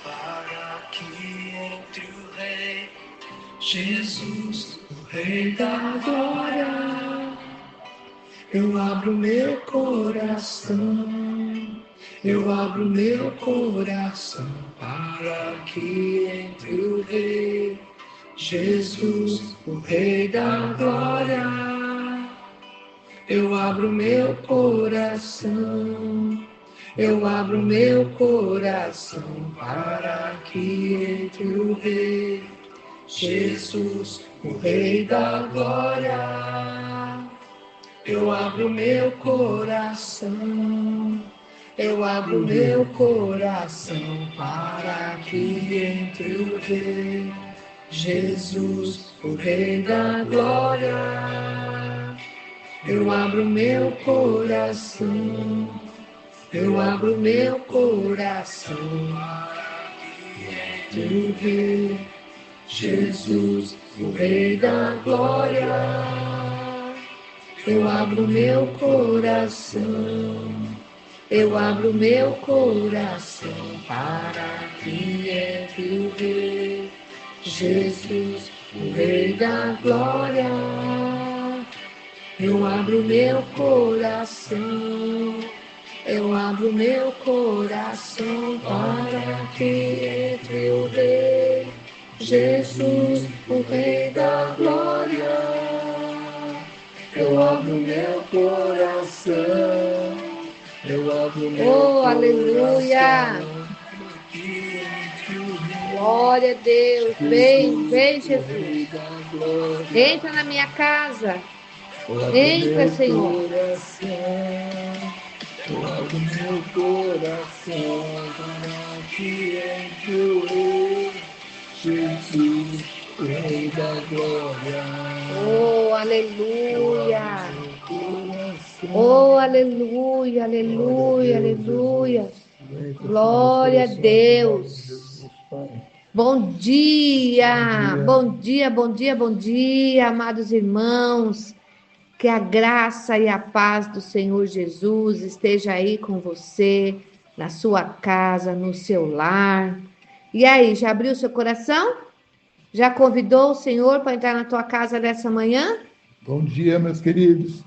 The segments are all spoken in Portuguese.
Para que entre o Rei Jesus, o Rei da Glória, eu abro meu coração, eu abro meu coração para que entre o Rei Jesus, o Rei da Glória. Eu abro meu coração, eu abro meu coração para que entre o Rei Jesus, o Rei da Glória. Eu abro meu coração, eu abro meu coração para que entre o Rei Jesus, o Rei da Glória. Eu abro meu coração, eu abro meu coração para que entre o Rei Jesus, o Rei da Glória. Eu abro meu coração, eu abro meu coração para que entre o Rei Jesus, o Rei da Glória. Eu abro meu coração, eu abro meu coração para que entre o Rei Jesus, o Rei da Glória. Eu abro meu coração, eu abro meu coração. Aleluia! Glória a Deus, vem, vem Jesus. Entra na minha casa. Entra, Senhor. Eu abro meu coração para que entre o Rei Jesus, o Rei da Glória. Oh, aleluia. Oh, aleluia, aleluia, aleluia. Glória a Deus. Bom dia, bom dia, bom dia, bom dia, amados irmãos. Que a graça e a paz do Senhor Jesus esteja aí com você, na sua casa, no seu lar. E aí, já abriu seu coração? Já convidou o Senhor para entrar na tua casa nessa manhã? Bom dia, meus queridos.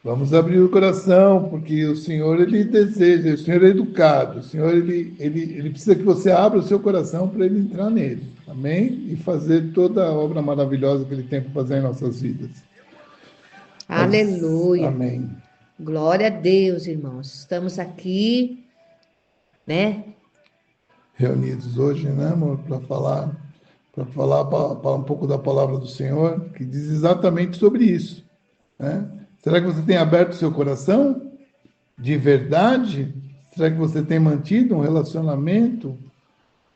Vamos abrir o coração, porque o Senhor, Ele deseja, o Senhor é educado, o Senhor, ele precisa que você abra o seu coração para Ele entrar nele, amém? E fazer toda a obra maravilhosa que Ele tem para fazer em nossas vidas. Aleluia. Amém. Glória a Deus, irmãos. Estamos aqui, né? Reunidos hoje, né, amor, para falar um pouco da palavra do Senhor, que diz exatamente sobre isso, né? Será que você tem aberto o seu coração de verdade? Será que você tem mantido um relacionamento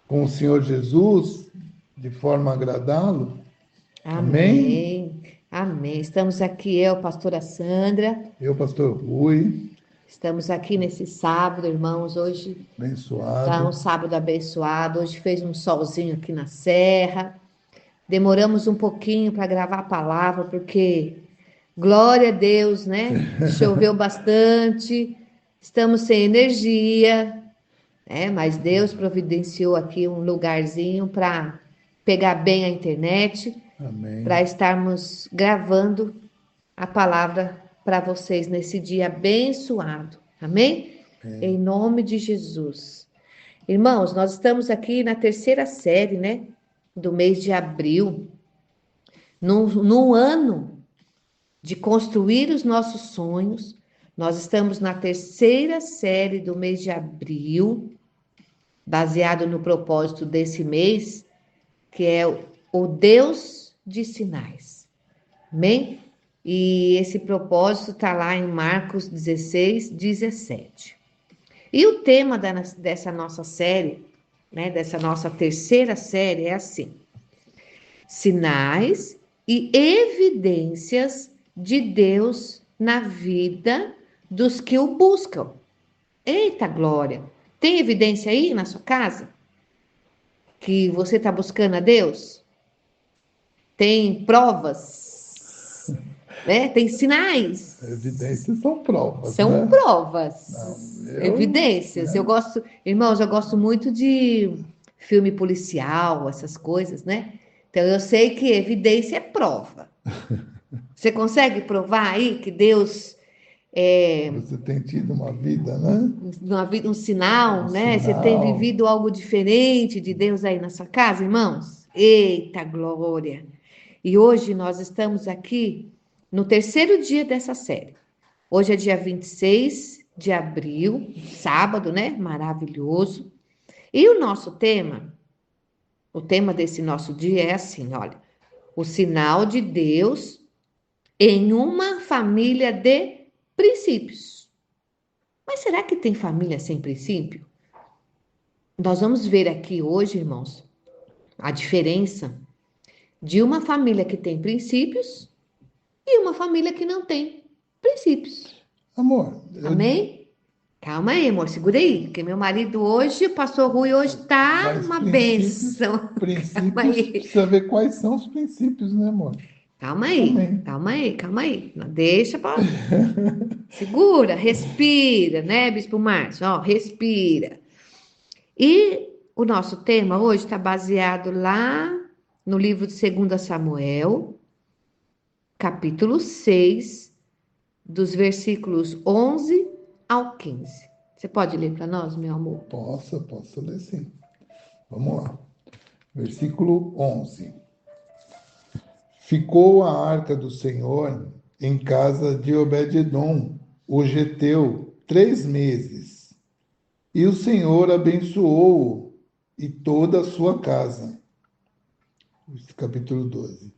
com o Senhor Jesus de forma a agradá-lo? Amém. Amém. Estamos aqui, eu, pastora Sandra. Eu, pastor Rui. Estamos aqui nesse sábado, irmãos. Hoje abençoado. Está um sábado abençoado. Hoje fez um solzinho aqui na serra. Demoramos um pouquinho para gravar a palavra, porque glória a Deus, né? Choveu bastante. Estamos sem energia, né? Mas Deus providenciou aqui um lugarzinho para pegar bem a internet, para estarmos gravando a palavra para vocês nesse dia abençoado. Amém? Em nome de Jesus. Irmãos, nós estamos aqui na terceira série, né? Do mês de abril. Num ano de construir os nossos sonhos. Nós estamos na terceira série do mês de abril, baseado no propósito desse mês, que é o Deus de sinais. Amém? E esse propósito está lá em Marcos 16, 17. E o tema dessa nossa série, né, dessa nossa terceira série, é assim: sinais e evidências de Deus na vida dos que o buscam. Eita glória! Tem evidência aí na sua casa? Que você está buscando a Deus? Tem provas? né? Tem sinais. Evidências são provas, São né? provas, Não, evidências. né? Eu gosto, irmãos, eu gosto muito de filme policial, essas coisas, né? Então eu sei que evidência é prova. Você consegue provar aí que Deus é Você tem tido uma vida, né? um sinal, Um né? Você tem sinal. vivido algo diferente de Deus aí na sua casa, irmãos? Eita glória! E hoje nós estamos aqui no terceiro dia dessa série. Hoje é dia 26 de abril, sábado, né? Maravilhoso. E o nosso tema, o tema desse nosso dia é assim, olha, o sinal de Deus em uma família de princípios. Mas será que tem família sem princípio? Nós vamos ver aqui hoje, irmãos, a diferença de uma família que tem princípios e uma família que não tem princípios. Amor, Amém? Calma aí, amor, segura aí, porque meu marido hoje, o pastor Rui, hoje tá mas uma princípios, benção. Calma princípios, aí, precisa ver quais são os princípios, né, amor? calma aí, Amém. calma aí, calma aí. Não deixa pra... Segura, respira, né, Bispo Márcio? Ó, respira. E o nosso tema hoje está baseado lá no livro de 2 Samuel, capítulo 6, dos versículos 11 ao 15. Você pode ler para nós, meu amor? Posso ler sim. Vamos lá. Versículo 11. Ficou a arca do Senhor em casa de Obed-edom, o geteu, 3 meses. E o Senhor abençoou-o e toda a sua casa. Capítulo 12.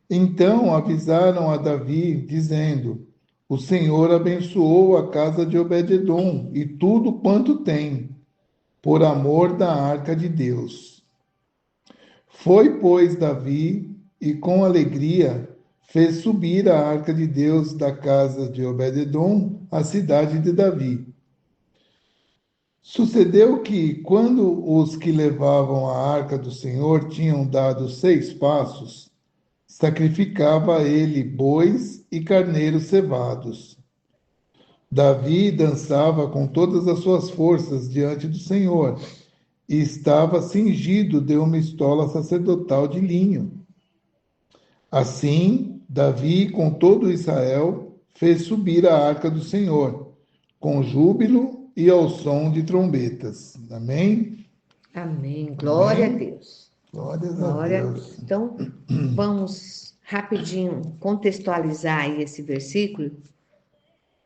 Então avisaram a Davi, dizendo: O Senhor abençoou a casa de Obed-edom e tudo quanto tem, por amor da arca de Deus. Foi, pois, Davi, e com alegria fez subir a arca de Deus da casa de Obed-edom à cidade de Davi. Sucedeu que, quando os que levavam a arca do Senhor tinham dado 6 passos, sacrificava ele bois e carneiros cevados. Davi dançava com todas as suas forças diante do Senhor e estava cingido de uma estola sacerdotal de linho. Assim, Davi, com todo Israel, fez subir a arca do Senhor, com júbilo e ao som de trombetas. Amém? Amém. Glória a Amém? Deus. Glórias a Glória a Deus. Deus. Então, vamos rapidinho contextualizar aí esse versículo,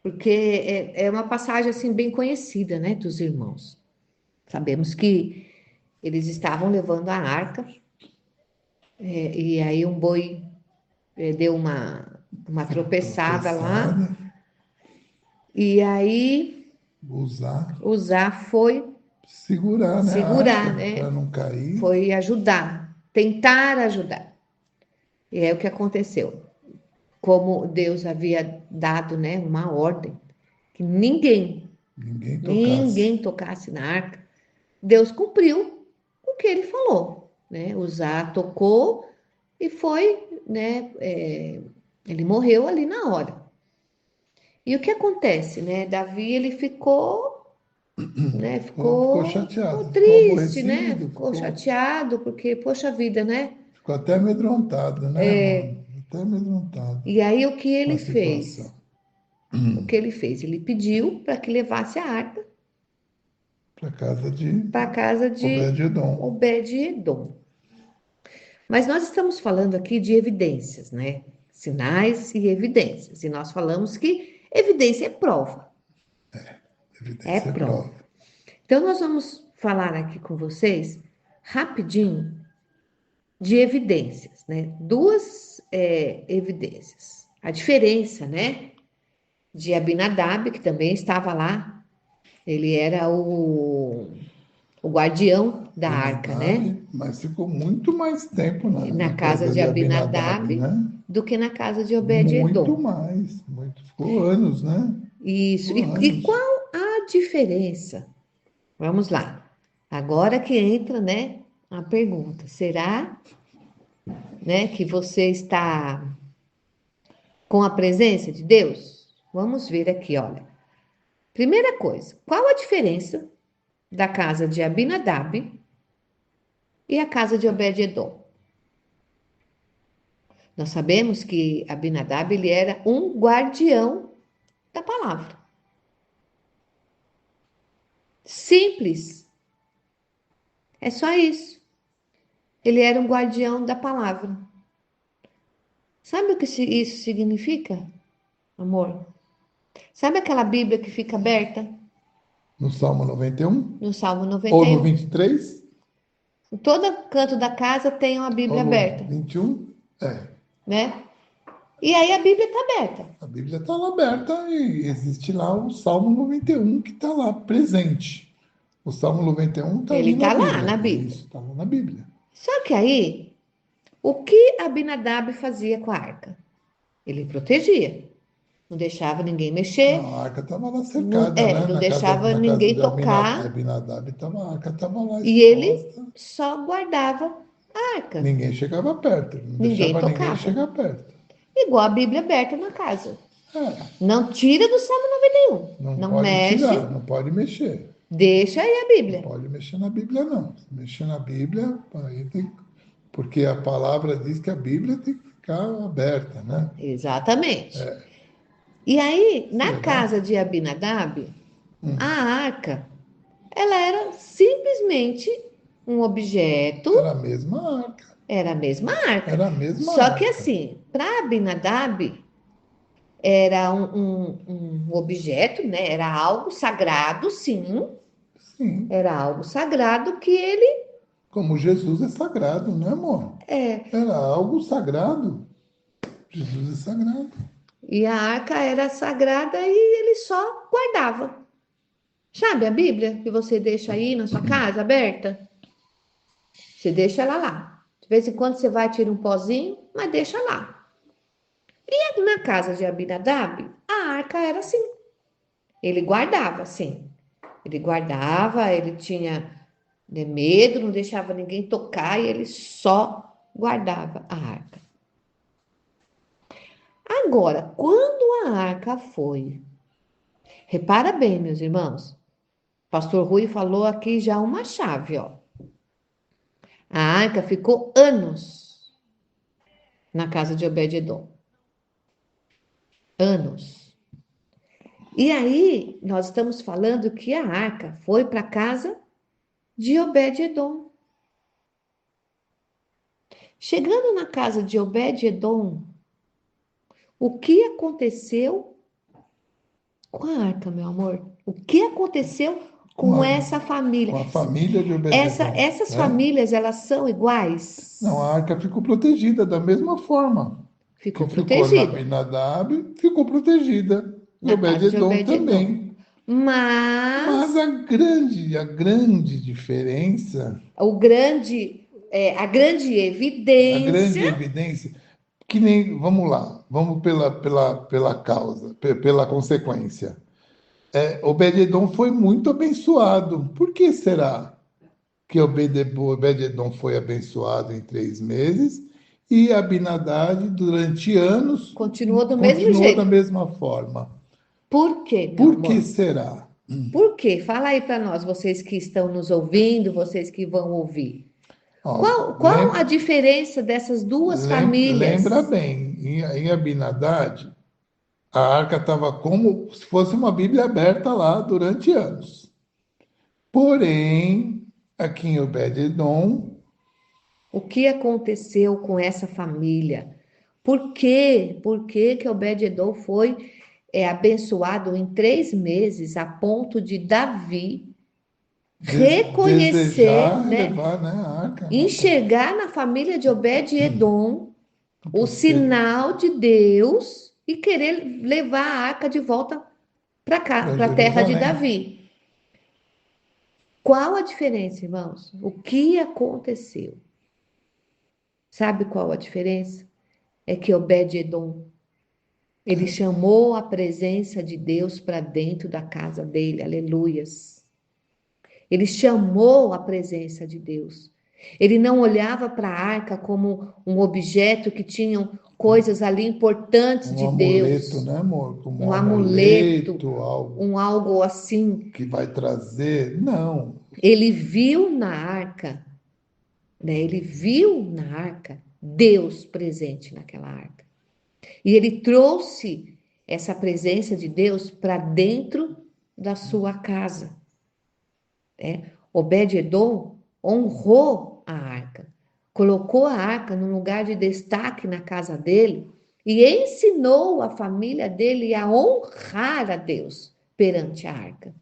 porque é uma passagem assim bem conhecida, né, dos irmãos. Sabemos que eles estavam levando a arca, e aí um boi deu uma tropeçada lá, Tropeçada, e aí usar, Uzá foi segurar, né, a segurar, arca né? para não cair. Foi ajudar, tentar ajudar. E é o que aconteceu. Como Deus havia dado, né, uma ordem que Ninguém tocasse. ninguém tocasse na arca, Deus cumpriu o que ele falou, né? Uzá tocou e foi, né? Ele morreu ali na hora. E o que acontece, né? Davi ele ficou, né? Ficou Ficou chateado, ficou triste, né? aborrecido, Ficou chateado porque, poxa vida, né? ficou até amedrontado, né, amor? Até amedrontado E aí o que com a ele fez? situação. O que ele fez? Ele pediu para que levasse a arca Para casa de para a casa de Obed-edom. Obed-edom. Mas nós estamos falando aqui de evidências, né? Sinais e evidências. E nós falamos que evidência é prova. É Evidência é prova. prova. Então, nós vamos falar aqui com vocês, rapidinho, de evidências, né? Duas evidências. A diferença, né? De Abinadab, que também estava lá, ele era o guardião da arca, né? Abinadab, mas ficou muito mais tempo Na na casa casa de de Abinadab, Abinadab né? do que na casa de Muito Obed-edom. mais, muito, ficou anos, né? Isso. Ficou E anos. qual a diferença? Vamos lá. Agora que entra, né, a pergunta. Será, né, que você está com a presença de Deus? Vamos ver aqui, olha. Primeira coisa, qual a diferença da casa de Abinadab e a casa de Obed-edom? Nós sabemos que Abinadab ele era um guardião da palavra. Simples. É só isso. Ele era um guardião da palavra. Sabe o que isso significa, amor? Sabe aquela Bíblia que fica aberta? No Salmo 91? No Salmo Ou no 91. 23? Em todo canto da casa tem uma Bíblia Ou no aberta, 21? É. né? E aí a Bíblia está aberta. A Bíblia está lá aberta e existe lá o Salmo 91 que está lá presente. O Salmo 91 está Ele ali na está lá Bíblia. na Bíblia. Isso, está lá na Bíblia. Só que aí, o que Abinadab fazia com a arca? Ele protegia. Não deixava ninguém mexer. Não, a arca estava lá cercada, né? Não deixava Na casa ninguém de tocar. Abinadab, a arca estava lá E ele exposta. só guardava a arca. Ninguém chegava perto, não Ninguém deixava ninguém tocava. chegar perto. Igual a Bíblia aberta na casa. É, Não tira do Salmo 91. não Não pode mexe. tirar, não pode mexer. Deixa aí a Não Bíblia. pode mexer na Bíblia, não. Se mexer na Bíblia, aí tem. Porque a palavra diz que a Bíblia tem que ficar aberta, né? Exatamente. E aí, na Legal. casa de Abinadab, Hum. a arca, ela era simplesmente um objeto, Era a mesma arca. era a mesma arca. Era a mesma Só arca. que assim, para Abinadab, era um objeto, né? Era algo sagrado, sim. Sim. Era algo sagrado que ele Como Jesus é sagrado, né, amor? é. Era algo sagrado. Jesus é sagrado. E a arca era sagrada e ele só guardava. Sabe a Bíblia que você deixa aí na sua casa aberta? Você deixa ela lá. De vez em quando você vai tirar um pozinho, mas deixa lá. E na casa de Abinadab, a arca era assim. Ele guardava, sim. Ele guardava, ele tinha medo, não deixava ninguém tocar e ele só guardava a arca. Agora, quando a arca foi, repara bem, meus irmãos, Pastor Rui falou aqui já uma chave, ó. A arca ficou anos na casa de Obed-edom. Anos. E aí, nós estamos falando que a arca foi para a casa de Obed-edom. Chegando na casa de Obed-edom, o que aconteceu com a arca, meu amor? O que aconteceu com essa família? Com a família de Obed-edom. Essas né? famílias, elas são iguais? Não, a arca ficou protegida da mesma forma. Ficou Que ficou na protegida. Abinadab, ficou protegida. E Na casa de Obed-edom Obed-edom. também. Mas a grande diferença, a grande a grande evidência, evidência, que nem, vamos lá, vamos pela causa, pela consequência. Obed-edom foi muito abençoado. Por que será que Obed-edom foi abençoado em 3 meses e Abinadab, durante anos, continuou do mesmo continuou jeito. da mesma forma? Por quê, meu Por amor? que será? Por quê? Fala aí para nós, vocês que estão nos ouvindo, vocês que vão ouvir. Ó, Qual a diferença dessas duas famílias? Lembra bem, em Abinadab, a arca estava como se fosse uma Bíblia aberta lá durante anos. Porém, aqui em Obed-edom, O que aconteceu com essa família? Por quê? Por que que Obed-edom foi abençoado em 3 meses, a ponto de Davi reconhecer, desejar né, levar, né, a arca. enxergar na família de Obed-edom o sinal de Deus e querer levar a arca de volta para a terra de Jerusalém. Davi. Qual a diferença, irmãos? O que aconteceu? Sabe qual a diferença? É que Obed-edom, ele chamou a presença de Deus para dentro da casa dele, aleluias. Ele chamou a presença de Deus. Ele não olhava para a arca como um objeto que tinha coisas ali importantes de Um amuleto, Deus, né, amor? Como um um amuleto, amuleto, algo um algo assim. que vai trazer. Não. Ele viu na arca, né? Ele viu na arca Deus presente naquela arca. E ele trouxe essa presença de Deus para dentro da sua casa. Obed-edom honrou a arca, colocou a arca num lugar de destaque na casa dele e ensinou a família dele a honrar a Deus perante a arca.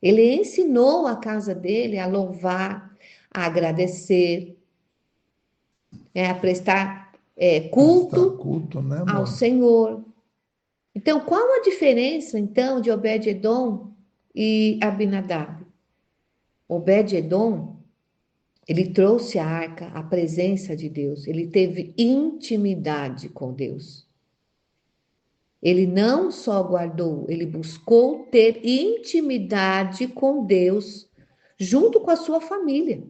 Ele ensinou a casa dele a louvar, a agradecer, a prestar Prestar culto culto, né, ao amor? Senhor. Então, qual a diferença, então, de Obed-edom e Abinadab? Obed-edom, ele trouxe a arca, a presença de Deus, ele teve intimidade com Deus. Ele não só guardou, ele buscou ter intimidade com Deus, junto com a sua família.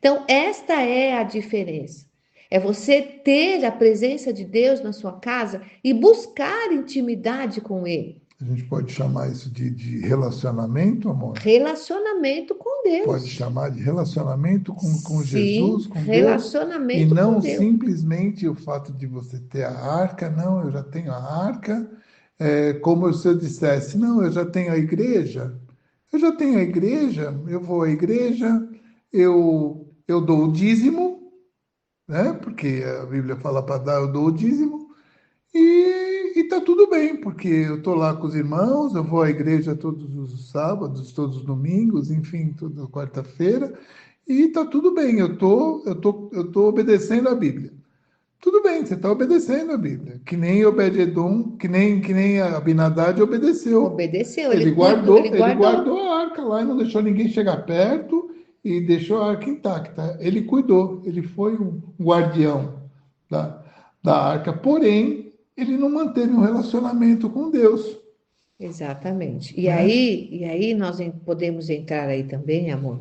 Então, esta é a diferença. É você ter a presença de Deus na sua casa e buscar intimidade com Ele. A gente pode chamar isso de relacionamento, amor? Relacionamento com Pode Deus. chamar de relacionamento com Jesus, Sim, com Deus, e relacionamento com não Deus. simplesmente o fato de você ter a arca. Não, eu já tenho a arca, como se eu dissesse, não, eu já tenho a igreja. Eu já tenho a igreja, eu vou à igreja, eu dou o dízimo, né? Porque a Bíblia fala para dar, eu dou o dízimo, e tá tudo bem, porque eu tô lá com os irmãos, eu vou à igreja todos os sábados, todos os domingos, enfim, toda quarta-feira, e tá tudo bem, eu tô obedecendo a Bíblia. Tudo bem, você está obedecendo a Bíblia. Que nem Obed-edom, que nem Abinadab obedeceu. Obedeceu, Ele ele guardou, ele guardou. guardou a arca lá e não deixou ninguém chegar perto e deixou a arca intacta. Ele cuidou, ele foi um guardião da arca, porém, ele não manteve um relacionamento com Deus, Exatamente. E né? aí, e aí nós podemos entrar aí também, amor,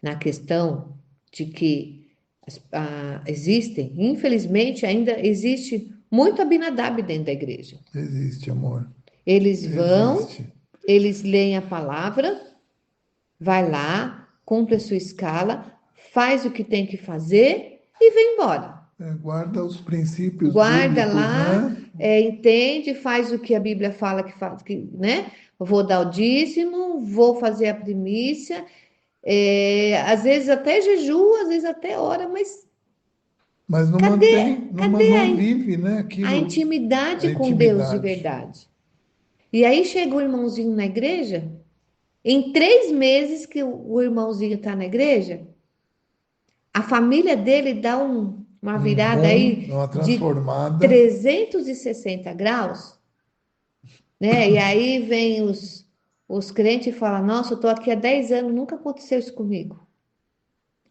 na questão de que existem, infelizmente, ainda existe muito Abinadab dentro da igreja. Existe, amor. Eles vão, Existe. eles leem a palavra, vai lá, cumpre a sua escala, faz o que tem que fazer e vem embora. Guarda os princípios Guarda bíblicos, lá, né? entende, faz o que a Bíblia fala que faz, né? Vou dar o dízimo, vou fazer a primícia, às vezes até jejua, às vezes até ora, mas Mas não cadê, mantém, não, cadê não vive, né? a Aquilo, a intimidade com Deus de intimidade. verdade? E aí chega o irmãozinho na igreja, em 3 meses que o irmãozinho está na igreja, a família dele dá uma Um virada boom, aí uma de transformada. 360 graus, né? E aí vem os crentes e falam: Nossa, eu estou aqui há 10 anos, nunca aconteceu isso comigo.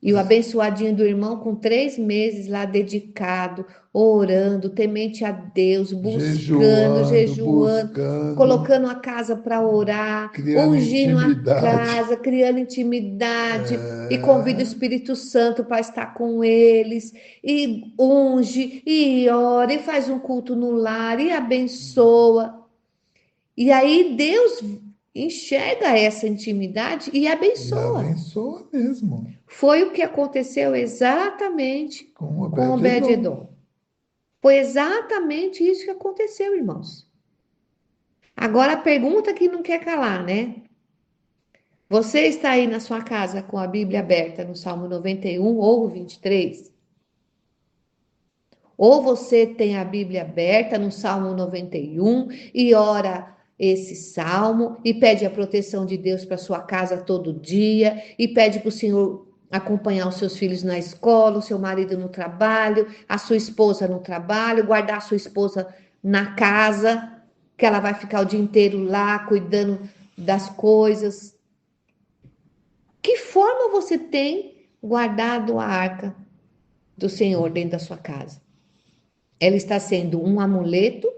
E o abençoadinho do irmão, com 3 meses lá dedicado, orando, temente a Deus, buscando, Jejuando, jejuando, buscando, colocando a casa para orar, criando ungindo a intimidade. casa, criando intimidade, e convida o É, Espírito Santo para estar com eles, e unge, e ora, e faz um culto no lar, e abençoa. E aí Deus enxerga essa intimidade e e abençoa. abençoa mesmo, Foi o que aconteceu exatamente com com Obed-edom. Obed-edom. Foi exatamente isso que aconteceu, irmãos. Agora a pergunta que não quer calar, né? Você está aí na sua casa com a Bíblia aberta no Salmo 91 ou 23? Ou você tem a Bíblia aberta no Salmo 91 e ora esse salmo e pede a proteção de Deus para sua casa todo dia e pede para o Senhor acompanhar os seus filhos na escola, o seu marido no trabalho, a sua esposa no trabalho, guardar a sua esposa na casa, que ela vai ficar o dia inteiro lá cuidando das coisas. Que forma você tem guardado a arca do Senhor dentro da sua casa? Ela está sendo um amuleto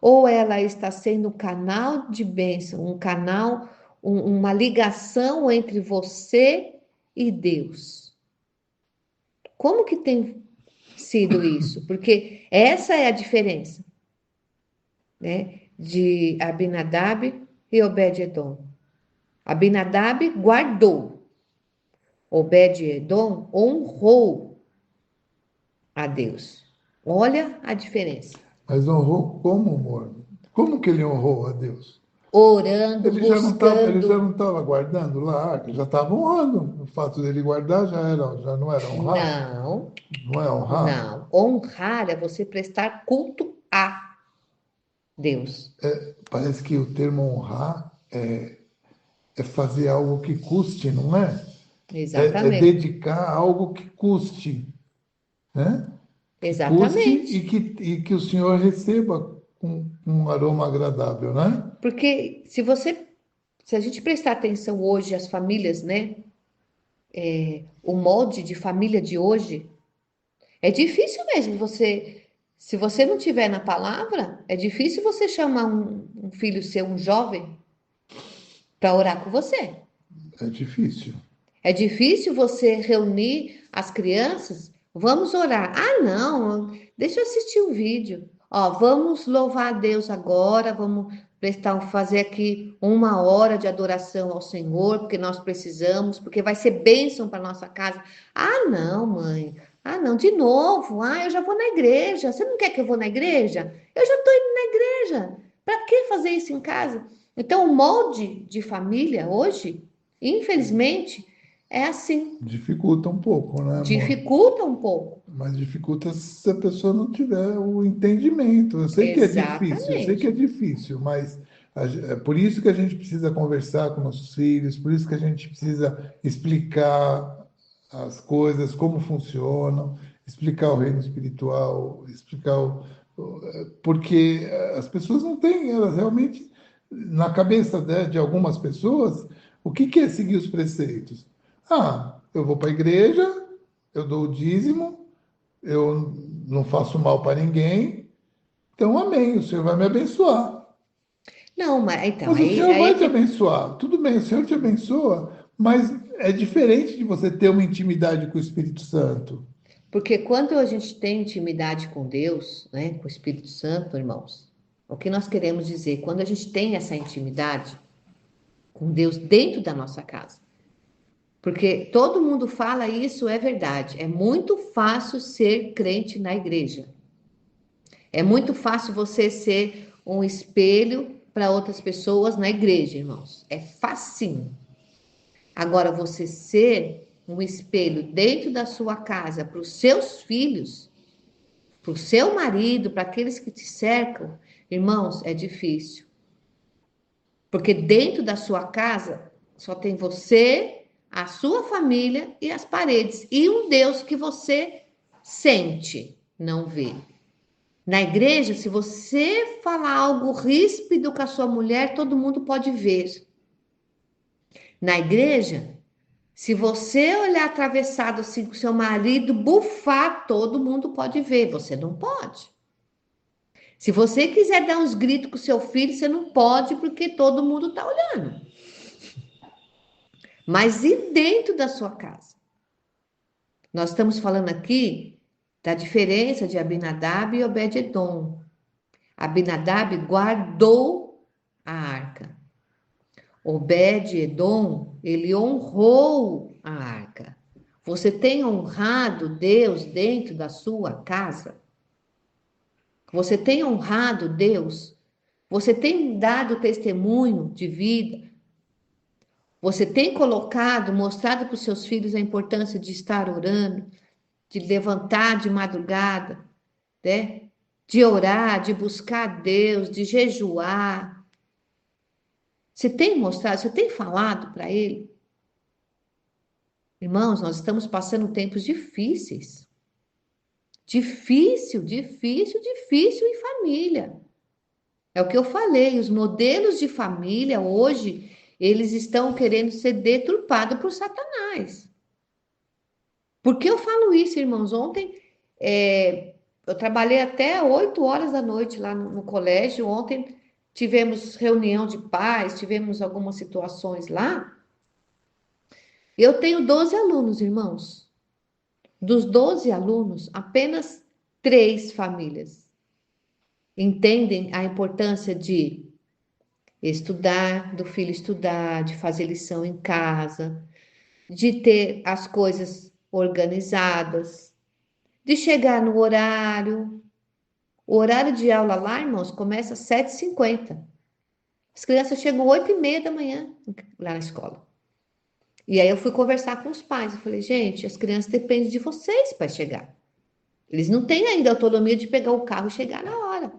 ou ela está sendo um canal de bênção, um canal, uma ligação entre você e Deus. Como que tem sido isso? Porque essa é a diferença, né, de Abinadab e Obed-edom. Abinadab guardou, Obed-edom honrou a Deus. Olha a diferença. Mas honrou como, amor? Como que ele honrou a Deus? Orando, Ele já buscando. não estava guardando lá a arca, já estava honrando. O fato dele guardar já não era honrar. Não, Não é honrar. não. Honrar é você prestar culto a Deus. Parece que o termo honrar é fazer algo que custe, não é? É Exatamente. dedicar algo que custe, né? Que custe Exatamente. e que o Senhor receba com um aroma agradável, né? Porque se a gente prestar atenção hoje, as famílias, né? O molde de família de hoje, é difícil mesmo você, se você não tiver na palavra, é difícil você chamar um filho seu, um jovem, para orar com você. É difícil. É difícil você reunir as crianças. Vamos orar. Ah, não, deixa eu assistir um vídeo. Ó, vamos louvar a Deus agora, vamos fazer aqui 1 hora de adoração ao Senhor, porque nós precisamos, porque vai ser bênção para nossa casa. Ah, não, mãe. Ah, não, de novo. Ah, eu já vou na igreja. Você não quer que eu vou na igreja? Eu já estou indo na igreja. Para que fazer isso em casa? Então, o molde de família hoje, infelizmente, é assim, Dificulta um pouco, né, amor? dificulta um pouco. Mas dificulta se a pessoa não tiver o entendimento. Eu sei que é Exatamente. difícil, mas é por isso que a gente precisa conversar com nossos filhos, por isso que a gente precisa explicar as coisas, como funcionam, explicar o reino espiritual, porque as pessoas não têm, elas realmente, na cabeça de algumas pessoas, o que que é seguir os preceitos? Ah, eu vou para a igreja, eu dou o dízimo, eu não faço mal para ninguém, então amém, o Senhor vai me abençoar. Não, mas então, Mas o aí, Senhor aí é vai te que. abençoar, tudo bem, o Senhor te abençoa, mas é diferente de você ter uma intimidade com o Espírito Santo. Porque quando a gente tem intimidade com Deus, né, com o Espírito Santo, irmãos, o que nós queremos dizer? Quando a gente tem essa intimidade com Deus dentro da nossa casa. Porque todo mundo fala isso, é verdade. É muito fácil ser crente na igreja. É muito fácil você ser um espelho para outras pessoas na igreja, irmãos. É facinho. Agora, você ser um espelho dentro da sua casa para os seus filhos, para o seu marido, para aqueles que te cercam, irmãos, é difícil. Porque dentro da sua casa só tem você, a sua família e as paredes. E um Deus que você sente, não vê. Na igreja, se você falar algo ríspido com a sua mulher, todo mundo pode ver. Na igreja, se você olhar atravessado assim com seu marido, bufar, todo mundo pode ver. Você não pode. Se você quiser dar uns gritos com seu filho, você não pode, porque todo mundo está olhando. Mas e dentro da sua casa? Nós estamos falando aqui da diferença de Abinadab e Obed-edom. Abinadab guardou a arca. Obed-edom, ele honrou a arca. Você tem honrado Deus dentro da sua casa? Você tem honrado Deus? Você tem dado testemunho de vida? Você tem colocado, mostrado para os seus filhos a importância de estar orando, de levantar de madrugada, né? De orar, de buscar Deus, de jejuar. Você tem mostrado, você tem falado para ele? Irmãos, nós estamos passando tempos difíceis. Difícil, difícil, difícil em família. É o que eu falei, os modelos de família hoje, eles estão querendo ser deturpados por Satanás. Por que eu falo isso, irmãos? Ontem, eu trabalhei até 8 horas da noite lá no colégio. Ontem tivemos reunião de pais, tivemos algumas situações lá. Eu tenho 12 alunos, irmãos. Dos 12 alunos, apenas 3 famílias entendem a importância de estudar, do filho estudar, de fazer lição em casa, de ter as coisas organizadas, de chegar no horário. O horário de aula lá, irmãos, começa às 7h50. As crianças chegam 8h30 da manhã lá na escola. E aí eu fui conversar com os pais. Eu falei, gente, as crianças dependem de vocês para chegar. Eles não têm ainda autonomia de pegar o carro e chegar na hora.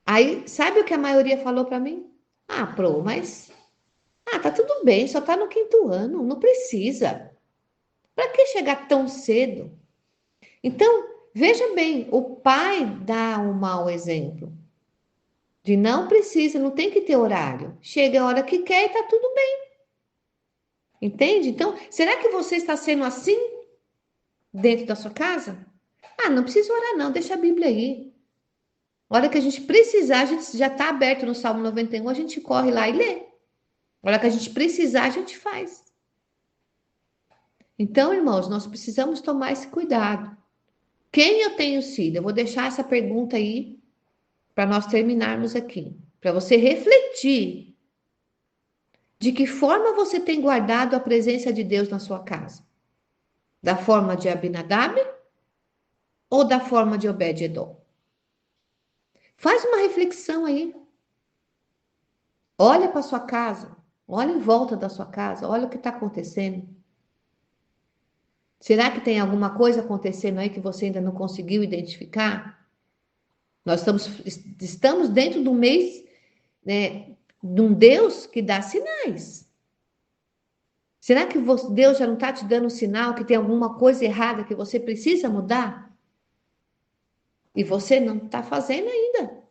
Aí, sabe o que a maioria falou para mim? Ah, mas tá tudo bem, só tá no 5º ano, não precisa. Para que chegar tão cedo? Então, veja bem, o pai dá um mau exemplo. De não precisa, não tem que ter horário. Chega a hora que quer e tá tudo bem. Entende? Então, será que você está sendo assim dentro da sua casa? Ah, não precisa orar não, deixa a Bíblia aí. A hora que a gente precisar, a gente já está aberto no Salmo 91, a gente corre lá e lê. A hora que a gente precisar, a gente faz. Então, irmãos, nós precisamos tomar esse cuidado. Quem eu tenho sido? Eu vou deixar essa pergunta aí para nós terminarmos aqui. Para você refletir de que forma você tem guardado a presença de Deus na sua casa. Da forma de Abinadab ou da forma de Obed-edom? Faz uma reflexão aí. Olha para sua casa. Olha em volta da sua casa. Olha o que está acontecendo. Será que tem alguma coisa acontecendo aí que você ainda não conseguiu identificar? Nós estamos dentro do mês, né, de um Deus que dá sinais. Será que Deus já não está te dando um sinal que tem alguma coisa errada que você precisa mudar? E você não está fazendo ainda.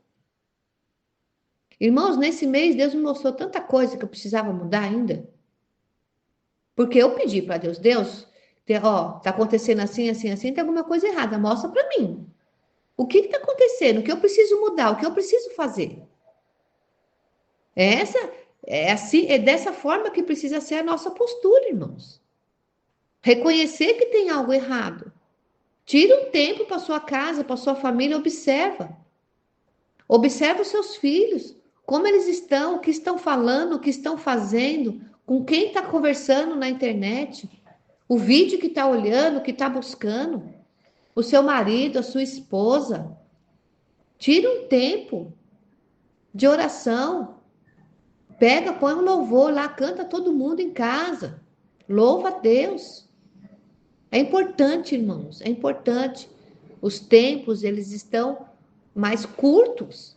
Irmãos, nesse mês Deus me mostrou tanta coisa que eu precisava mudar ainda. Porque eu pedi para Deus, tá acontecendo assim, assim, assim, tem alguma coisa errada, mostra para mim. O que está acontecendo? O que eu preciso mudar? O que eu preciso fazer? É dessa forma que precisa ser a nossa postura, irmãos. Reconhecer que tem algo errado. Tira um tempo para sua casa, para sua família, observa. Observa os seus filhos, como eles estão, o que estão falando, o que estão fazendo, com quem está conversando na internet, o vídeo que está olhando, o que está buscando, o seu marido, a sua esposa. Tira um tempo de oração. Pega, põe um louvor lá, canta todo mundo em casa. Louva a Deus. É importante, irmãos, é importante. Os tempos, eles estão mais curtos.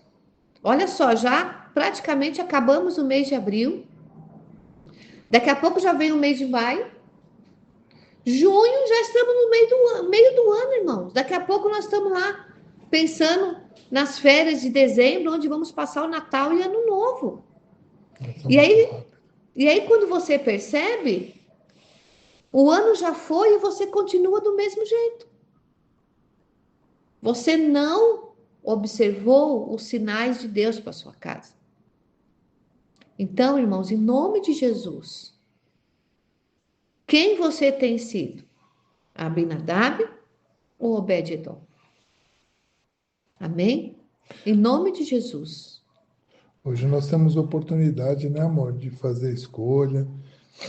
Olha só, já praticamente acabamos o mês de abril. Daqui a pouco já vem o mês de maio. Junho, já estamos no meio do ano, irmãos. Daqui a pouco nós estamos lá pensando nas férias de dezembro, onde vamos passar o Natal e Ano Novo. E aí, quando você percebe, o ano já foi e você continua do mesmo jeito. Você não observou os sinais de Deus para sua casa. Então, irmãos, em nome de Jesus, quem você tem sido? Abinadab ou Obed-edom? Amém? Em nome de Jesus. Hoje nós temos oportunidade, né, amor, de fazer escolha.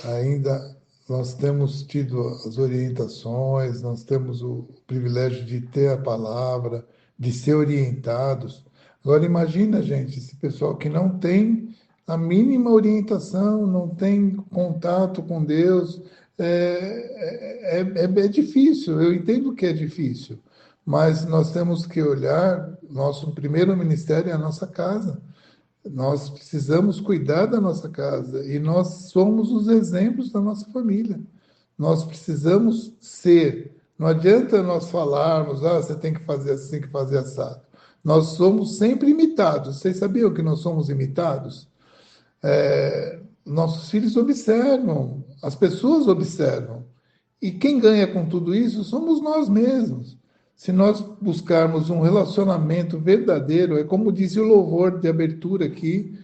Ainda nós temos tido as orientações, nós temos o privilégio de ter a palavra, de ser orientados. Agora imagina, gente, esse pessoal que não tem a mínima orientação, não tem contato com Deus, é difícil, eu entendo que é difícil, mas nós temos que olhar, nosso primeiro ministério é a nossa casa. Nós precisamos cuidar da nossa casa e nós somos os exemplos da nossa família. Nós precisamos ser. Não adianta nós falarmos, você tem que fazer assim, tem que fazer assado. Nós somos sempre imitados. Vocês sabiam que nós somos imitados? Nossos filhos observam, as pessoas observam. E quem ganha com tudo isso somos nós mesmos. Se nós buscarmos um relacionamento verdadeiro, é como disse o louvor de abertura aqui,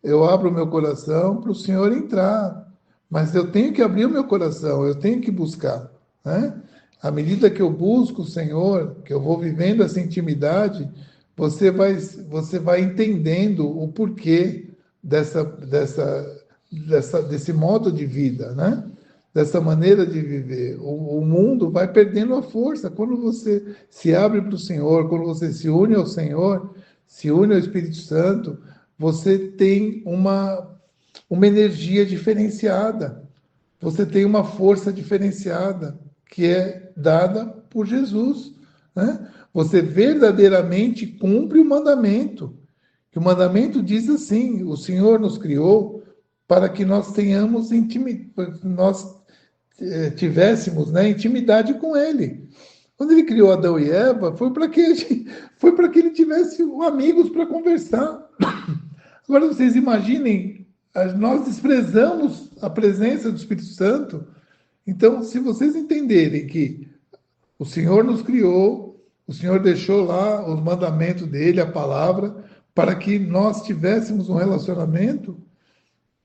eu abro o meu coração para o Senhor entrar. Mas eu tenho que abrir o meu coração, eu tenho que buscar, né? À medida que eu busco o Senhor, que eu vou vivendo essa intimidade, você vai entendendo o porquê desse modo de vida, né? Dessa maneira de viver. O mundo vai perdendo a força quando você se abre para o Senhor, quando você se une ao Senhor, se une ao Espírito Santo, você tem uma energia diferenciada, você tem uma força diferenciada que é dada por Jesus, né? Você verdadeiramente cumpre o mandamento. Que o mandamento diz assim: o Senhor nos criou para que nós tenhamos tivéssemos, né, intimidade com Ele. Quando Ele criou Adão e Eva, foi para que ele tivesse amigos para conversar. Agora vocês imaginem, nós desprezamos a presença do Espírito Santo. Então, se vocês entenderem que o Senhor nos criou, o Senhor deixou lá os mandamentos dele, a palavra, para que nós tivéssemos um relacionamento,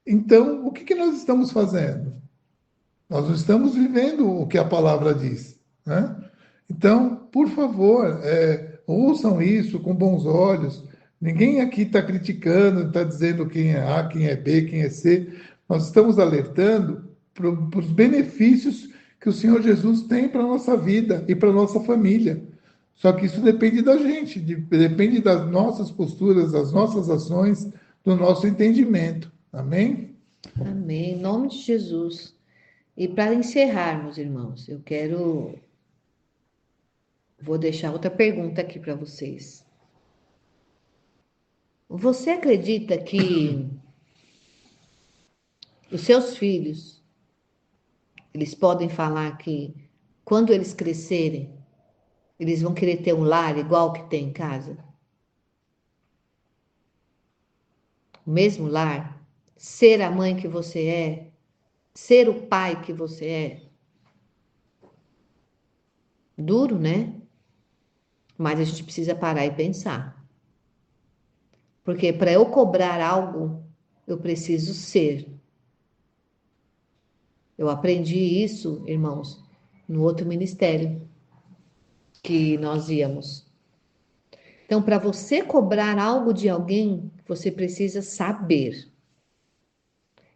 então o que nós estamos fazendo? Nós não estamos vivendo o que a palavra diz, né? Então, por favor, ouçam isso com bons olhos. Ninguém aqui está criticando, está dizendo quem é A, quem é B, quem é C. Nós estamos alertando para os benefícios que o Senhor Jesus tem para a nossa vida e para a nossa família. Só que isso depende da gente, depende das nossas posturas, das nossas ações, do nosso entendimento. Amém? Amém. Em nome de Jesus. E para encerrarmos, irmãos, vou deixar outra pergunta aqui para vocês. Você acredita que os seus filhos, eles podem falar que quando eles crescerem, eles vão querer ter um lar igual que tem em casa? O mesmo lar? Ser a mãe que você é? Ser o pai que você é? Duro, né? Mas a gente precisa parar e pensar. Porque para eu cobrar algo, eu preciso ser. Eu aprendi isso, irmãos, no outro ministério que nós íamos. Então, para você cobrar algo de alguém, você precisa saber.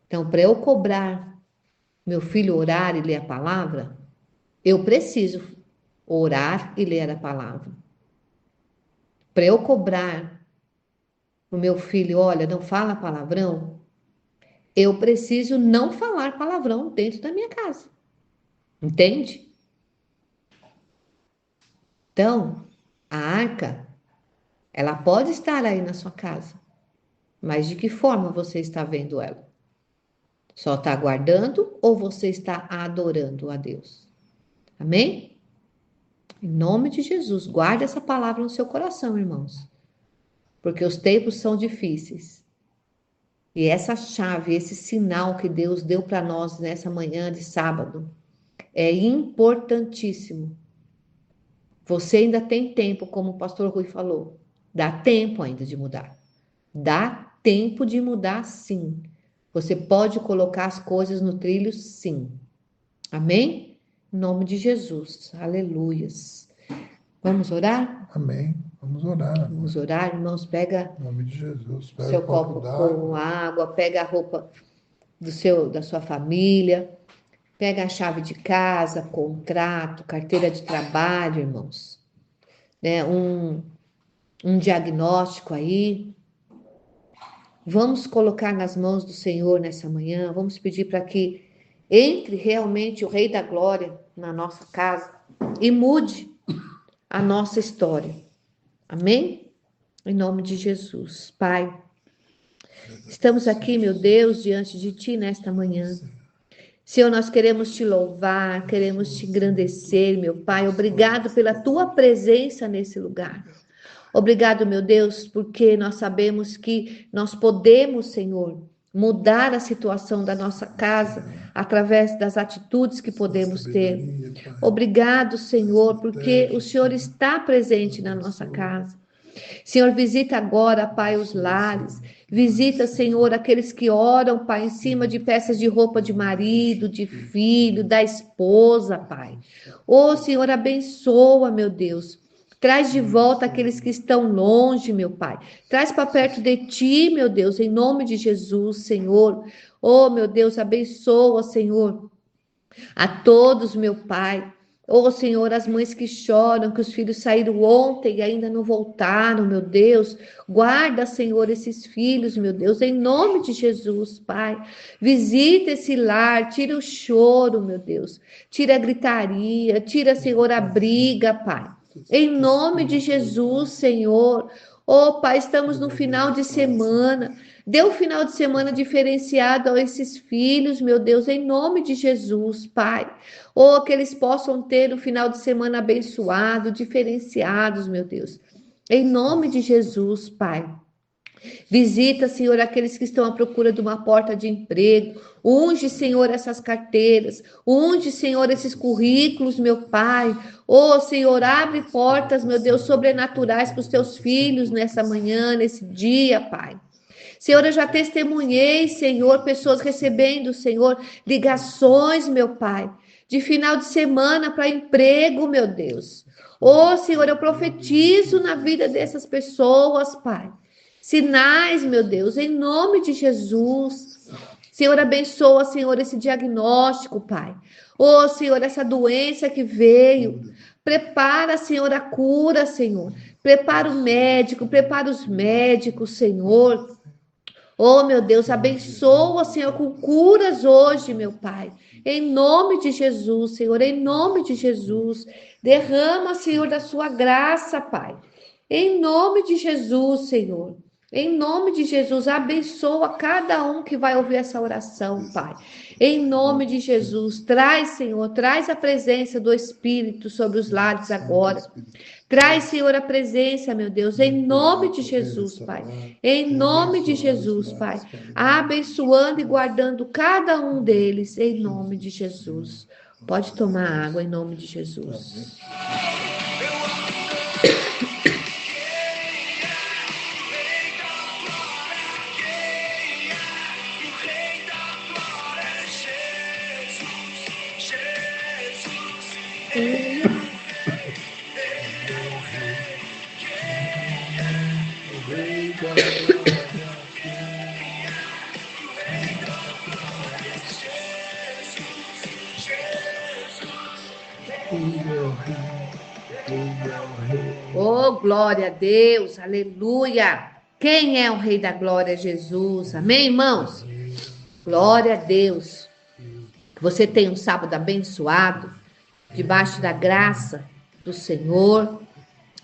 Então, para eu cobrar meu filho orar e ler a palavra, eu preciso orar e ler a palavra. Para eu cobrar o meu filho, olha, não fala palavrão, eu preciso não falar palavrão dentro da minha casa. Entende? Então, a arca, ela pode estar aí na sua casa, mas de que forma você está vendo ela? Só está aguardando ou você está adorando a Deus? Amém? Em nome de Jesus, guarde essa palavra no seu coração, irmãos. Porque os tempos são difíceis. E essa chave, esse sinal que Deus deu para nós nessa manhã de sábado, é importantíssimo. Você ainda tem tempo, como o pastor Rui falou. Dá tempo ainda de mudar. Dá tempo de mudar, sim. Você pode colocar as coisas no trilho, sim. Amém? Em nome de Jesus. Aleluias. Vamos orar? Amém. Vamos orar. Vamos orar, irmãos. Pega Em nome de Jesus. Pega seu o copo d'água. com água, pega a roupa da sua família, pega a chave de casa, contrato, carteira de trabalho, irmãos. Né? Um diagnóstico aí. Vamos colocar nas mãos do Senhor nessa manhã, vamos pedir para que entre realmente o Rei da Glória na nossa casa e mude a nossa história. Amém? Em nome de Jesus. Pai, estamos aqui, meu Deus, diante de Ti nesta manhã. Senhor, nós queremos Te louvar, queremos Te engrandecer, meu Pai. Obrigado pela Tua presença nesse lugar. Obrigado, meu Deus, porque nós sabemos que nós podemos, Senhor, mudar a situação da nossa casa através das atitudes que podemos ter. Obrigado, Senhor, porque o Senhor está presente na nossa casa. Senhor, visita agora, Pai, os lares. Visita, Senhor, aqueles que oram, Pai, em cima de peças de roupa de marido, de filho, da esposa, Pai. Ô, Senhor, abençoa, meu Deus. Traz de volta aqueles que estão longe, meu Pai. Traz para perto de Ti, meu Deus, em nome de Jesus, Senhor. Oh, meu Deus, abençoa, Senhor, a todos, meu Pai. Oh, Senhor, as mães que choram, que os filhos saíram ontem e ainda não voltaram, meu Deus. Guarda, Senhor, esses filhos, meu Deus, em nome de Jesus, Pai. Visita esse lar, tira o choro, meu Deus. Tira a gritaria, tira, Senhor, a briga, Pai. Em nome de Jesus, Senhor. Oh, Pai, estamos no final de semana. Dê um final de semana diferenciado a esses filhos, meu Deus, em nome de Jesus, Pai. Oh, que eles possam ter um final de semana abençoado, diferenciados, meu Deus. Em nome de Jesus, Pai. Visita, Senhor, aqueles que estão à procura de uma porta de emprego. Unge, Senhor, essas carteiras. Unge, Senhor, esses currículos, meu Pai. Oh, Senhor, abre portas, meu Deus, sobrenaturais para os teus filhos nessa manhã, nesse dia, Pai. Senhor, eu já testemunhei, Senhor, pessoas recebendo, Senhor, ligações, meu Pai, de final de semana para emprego, meu Deus. Oh, Senhor, eu profetizo na vida dessas pessoas, Pai. Sinais, meu Deus, em nome de Jesus. Senhor, abençoa, Senhor, esse diagnóstico, Pai. Oh, Senhor, essa doença que veio. Prepara, Senhor, a cura, Senhor. Prepara o médico, prepara os médicos, Senhor. Oh, meu Deus, abençoa, Senhor, com curas hoje, meu Pai. Em nome de Jesus, Senhor, em nome de Jesus. Derrama, Senhor, da sua graça, Pai. Em nome de Jesus, Senhor. Em nome de Jesus, abençoa cada um que vai ouvir essa oração, Pai. Em nome de Jesus, traz, Senhor, traz a presença do Espírito sobre os lares agora. Traz, Senhor, a presença, meu Deus, em nome de Jesus, Pai. Em nome de Jesus, Pai. Abençoando e guardando cada um deles, em nome de Jesus. Pode tomar água em nome de Jesus. Oh, glória a Deus, aleluia. Quem é o Rei da Glória? Jesus. Amém, irmãos? Glória a Deus. Que você tenha um sábado abençoado, debaixo da graça do Senhor.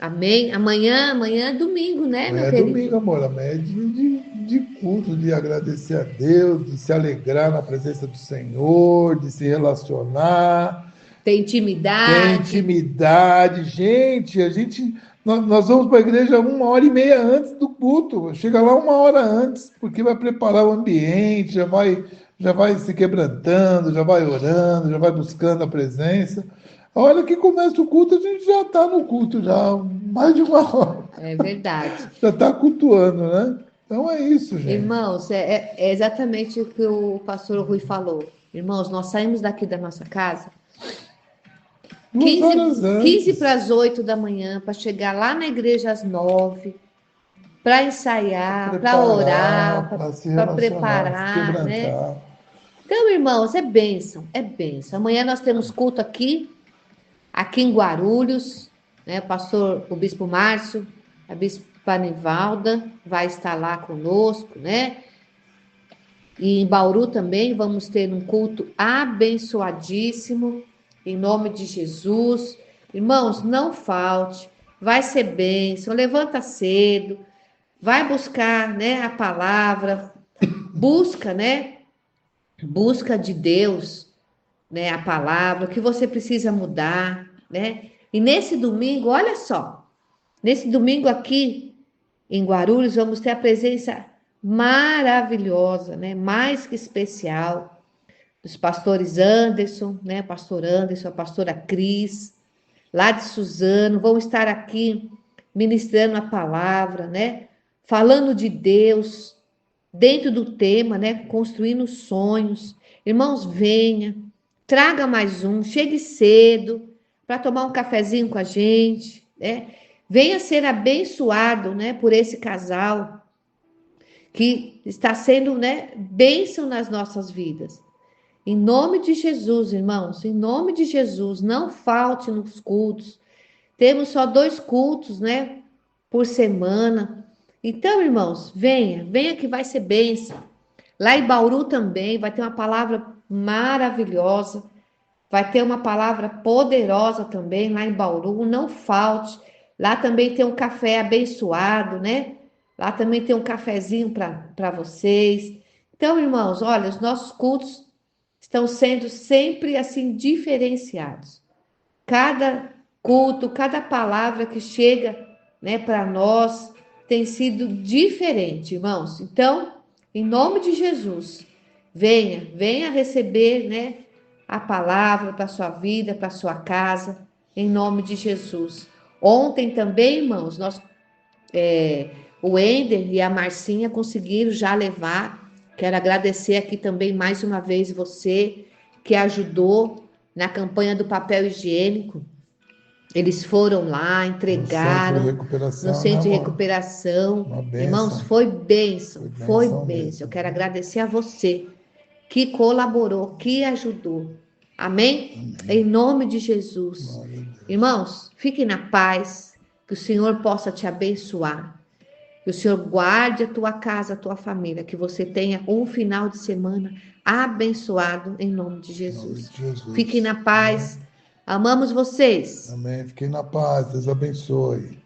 Amém? Amanhã é domingo, né, meu É querido? domingo, amor. Amanhã é dia de culto, de agradecer a Deus, de se alegrar na presença do Senhor, de se relacionar. Tem Tem intimidade. intimidade. Gente, nós vamos para a igreja 1h30 antes do culto. Chega lá 1 hora antes, porque vai preparar o ambiente, já vai se quebrantando, já vai orando, já vai buscando a presença. A hora que começa o culto, a gente já está no culto, já mais de 1 hora. É verdade. Já está cultuando, né? Então é isso, gente. Irmãos, é exatamente o que o pastor Rui falou. Irmãos, nós saímos daqui da nossa casa 2 horas 15 antes. para as 8 da manhã, para chegar lá na igreja às 9, para ensaiar, para orar, para se para relacionar, preparar, se né? quebrantar. Então, irmãos, é bênção, é bênção. Amanhã nós temos culto aqui em Guarulhos, né? O bispo Márcio, a bispa Nivalda vai estar lá conosco, né? E em Bauru também vamos ter um culto abençoadíssimo, em nome de Jesus. Irmãos, não falte, vai ser bênção, levanta cedo, vai buscar, né, a palavra, busca, né? Busca de Deus, né, a palavra, o que você precisa mudar, né? E nesse domingo, olha só, nesse domingo aqui em Guarulhos, vamos ter a presença maravilhosa, né? Mais que especial, dos pastores Anderson, né? Pastor Anderson, a pastora Cris, lá de Suzano, vão estar aqui ministrando a palavra, né? Falando de Deus, dentro do tema, né? Construindo sonhos. Irmãos, venha, traga mais um, chegue cedo para tomar um cafezinho com a gente, né? Venha ser abençoado, né, por esse casal que está sendo, né, bênção nas nossas vidas. Em nome de Jesus, irmãos, em nome de Jesus, não falte nos cultos. Temos só 2 cultos, né, por semana. Então, irmãos, venha que vai ser bênção. Lá em Bauru também vai ter uma palavra maravilhosa. Vai ter uma palavra poderosa também lá em Bauru, não falte. Lá também tem um café abençoado, né? Lá também tem um cafezinho para vocês. Então, irmãos, olha, os nossos cultos estão sendo sempre assim diferenciados. Cada culto, cada palavra que chega, né, para nós tem sido diferente, irmãos. Então, em nome de Jesus, venha receber, né, a palavra para sua vida, para sua casa, em nome de Jesus. Ontem também, irmãos, o Ender e a Marcinha conseguiram já levar. Quero agradecer aqui também mais uma vez você que ajudou na campanha do papel higiênico. Eles foram lá, entregaram no centro de recuperação. Irmãos, foi bênção, foi bênção. Eu quero agradecer a você que colaborou, que ajudou. Amém? Em nome de Jesus. Irmãos, fiquem na paz, que o Senhor possa te abençoar. Que o Senhor guarde a tua casa, a tua família, que você tenha um final de semana abençoado em nome de Jesus. Fiquem na paz. Amém. Amamos vocês. Amém. Fiquem na paz. Deus abençoe.